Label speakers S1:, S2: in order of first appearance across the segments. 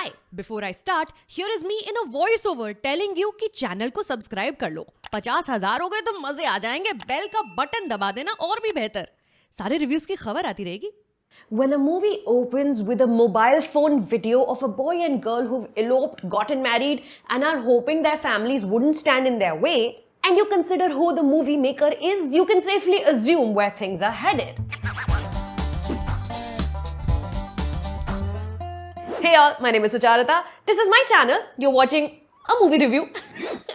S1: Hi, before I start, here is me in a voice over telling you कि channel को subscribe कर लो। 50,000 हो गए तो मजे आ जाएंगे। बेल का बटन दबा देना और भी बेहतर। सारे रिव्यूज की खबर आती रहेगी।
S2: When a movie opens with a mobile phone video of a boy and girl who've eloped, gotten married, and are hoping their families wouldn't stand in their way, and you consider who the movie maker is, you can safely assume where things are headed. Hey all, my name is Sucharita. This is my channel. You're watching a movie review.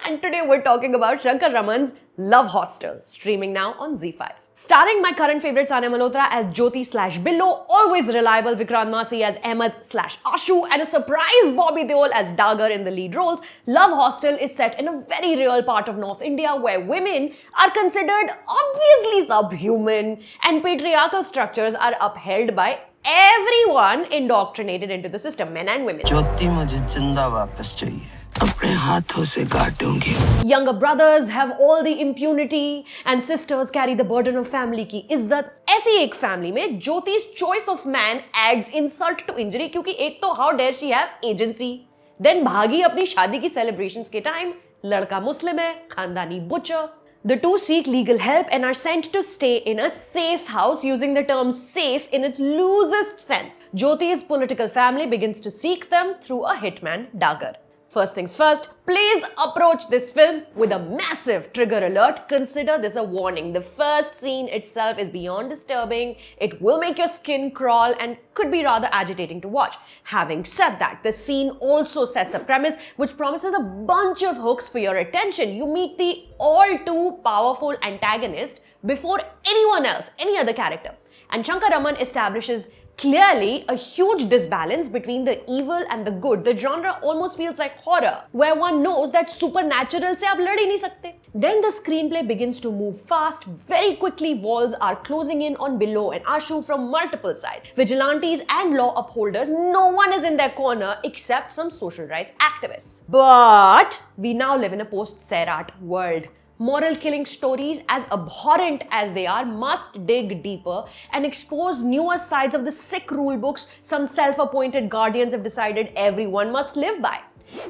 S2: And today we're talking about Shankar Raman's Love Hostel, streaming now on ZEE5. Starring my current favorite Sania Malhotra as Jyoti/Billo, always reliable Vikrant Massey as Ahmed/Ashu, and a surprise Bobby Deol as Dagar in the lead roles, Love Hostel is set in a very real part of North India where women are considered obviously subhuman and patriarchal structures are upheld by everyone indoctrinated into the system, men and women.
S3: ज्योति मुझे जिंदा वापस चाहिए, अपने हाथों से काटूंगी.
S2: Younger brothers have all the impunity and sisters carry the burden of family की इज्जत. ऐसी एक family में Jyoti's choice of man adds insult to injury क्योंकि एक तो how dare she have agency. Then भागी अपनी शादी की celebrations के time, लड़का मुस्लिम है, खानदानी butcher. The two seek legal help and are sent to stay in a safe house, using the term safe in its loosest sense. Jyoti's political family begins to seek them through a hitman, Dagar. First things first, please approach this film with a massive trigger alert. Consider this a warning. The first scene itself is beyond disturbing. It will make your skin crawl and could be rather agitating to watch. Having said that, the scene also sets a premise which promises a bunch of hooks for your attention. You meet the all too powerful antagonist before anyone else, any other character. And Shankar Raman establishes clearly a huge disbalance between the evil and the good. The genre almost feels like horror, where one knows that supernatural se aap lad hi nahi sakte. Then the screenplay begins to move fast. Very quickly, walls are closing in on Billo and Ashu from multiple sides. Vigilantes and law upholders, no one is in their corner except some social rights activists. But we now live in a post-Sairat world. Moral killing stories, as abhorrent as they are, must dig deeper and expose newer sides of the sick rule books some self-appointed guardians have decided everyone must live by.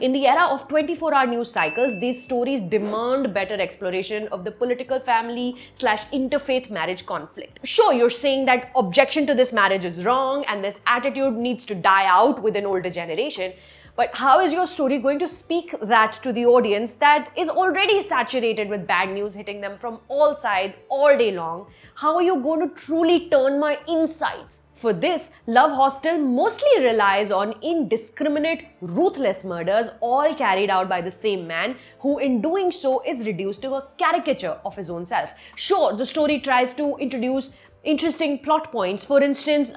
S2: In the era of 24-hour news cycles, these stories demand better exploration of the political family/interfaith marriage conflict. Sure, you're saying that objection to this marriage is wrong and this attitude needs to die out with an older generation. But how is your story going to speak that to the audience that is already saturated with bad news hitting them from all sides all day long? How are you going to truly turn my insides? For this, Love Hostel mostly relies on indiscriminate, ruthless murders, all carried out by the same man, who in doing so is reduced to a caricature of his own self. Sure, the story tries to introduce interesting plot points. For instance,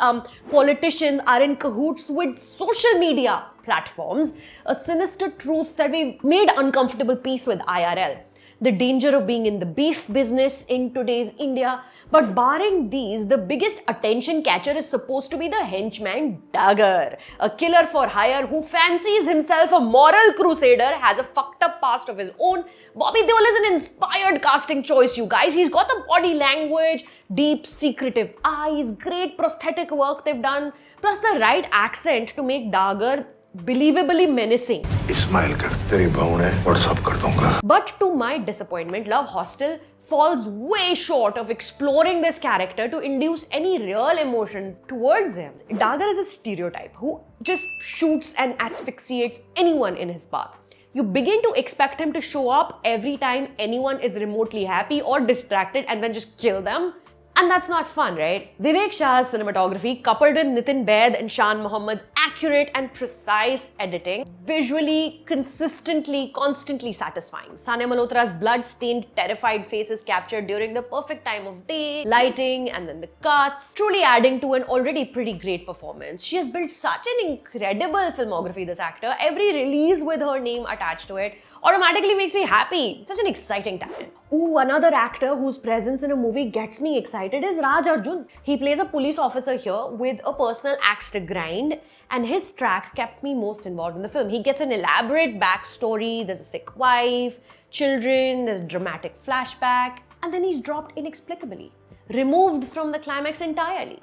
S2: politicians are in cahoots with social media platforms, a sinister truth that we've made uncomfortable peace with IRL. The danger of being in the beef business in today's India. But barring these, the biggest attention catcher is supposed to be the henchman Dagar, a killer for hire who fancies himself a moral crusader, has a fucked up past of his own. Bobby Deol is an inspired casting choice, you guys. He's got the body language, deep secretive eyes, great prosthetic work they've done, plus the right accent to make Dagar believably menacing.
S4: Smile कर, तेरी बहू ने WhatsApp कर दूंगा.
S2: But to my disappointment, Love Hostel falls way short of exploring this character to induce any real emotion towards him. Dagar is a stereotype who just shoots and asphyxiates anyone in his path. You begin to expect him to show up every time anyone is remotely happy or distracted and then just kill them. And that's not fun, right? Vivek Shah's cinematography, coupled with Nitin Baid and Shan Mohammad's accurate and precise editing, visually, consistently, constantly satisfying. Sania Malhotra's blood-stained, terrified face is captured during the perfect time of day, lighting, and then the cuts, truly adding to an already pretty great performance. She has built such an incredible filmography, this actor. Every release with her name attached to it automatically makes me happy. Such an exciting talent. Ooh, another actor whose presence in a movie gets me excited is Raj Arjun. He plays a police officer here with a personal axe to grind, and his track kept me most involved in the film. He gets an elaborate backstory, there's a sick wife, children, there's a dramatic flashback, and then he's dropped inexplicably, removed from the climax entirely.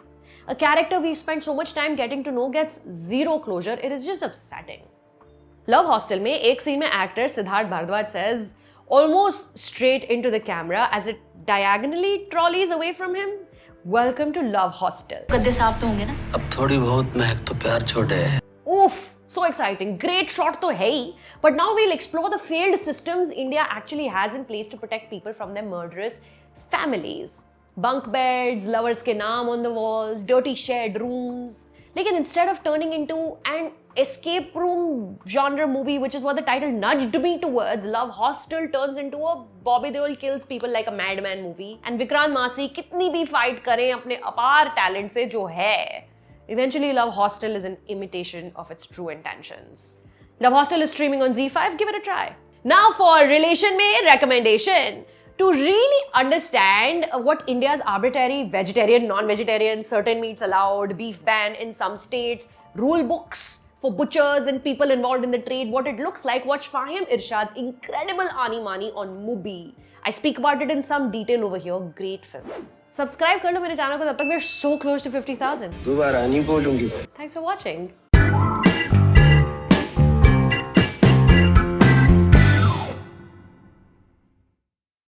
S2: A character we spent so much time getting to know gets zero closure. It is just upsetting. Love Hostel में एक scene में actor Siddharth Bhardwaj says almost straight into the camera as it diagonally trolleys away from him, "Welcome to Love Hostel."
S5: गद्दे साफ तो होंगे ना?
S3: अब थोड़ी बहुत महक तो प्यार छोड़े है।
S2: Oof! So exciting. Great shot तो है ही. But now we'll explore the failed systems India actually has in place to protect people from their murderous families. Bunk beds, lovers के नाम on the walls, dirty shared rooms. लेकिन instead of turning into an escape room genre movie, which is what the title nudged me towards, Love Hostel turns into a Bobby Deol kills people like a madman movie. And Vikrant Massey कितनी भी fight करें अपने अपार talent से जो है, eventually Love Hostel is an imitation of its true intentions. Love Hostel is streaming on ZEE5. Give it a try. Now for relation mein recommendation. To really understand what India's arbitrary vegetarian, non-vegetarian, certain meats allowed, beef ban in some states, rule books for butchers and people involved in the trade, what it looks like, watch Fahim Irshad's incredible Ani Mani on Mubi. I speak about it in some detail over here. Great film. Subscribe कर लो मेरे channel को, तब तक we're so close to 50,000.
S3: दोबारा नहीं बोलूंगी।
S2: Thanks for watching.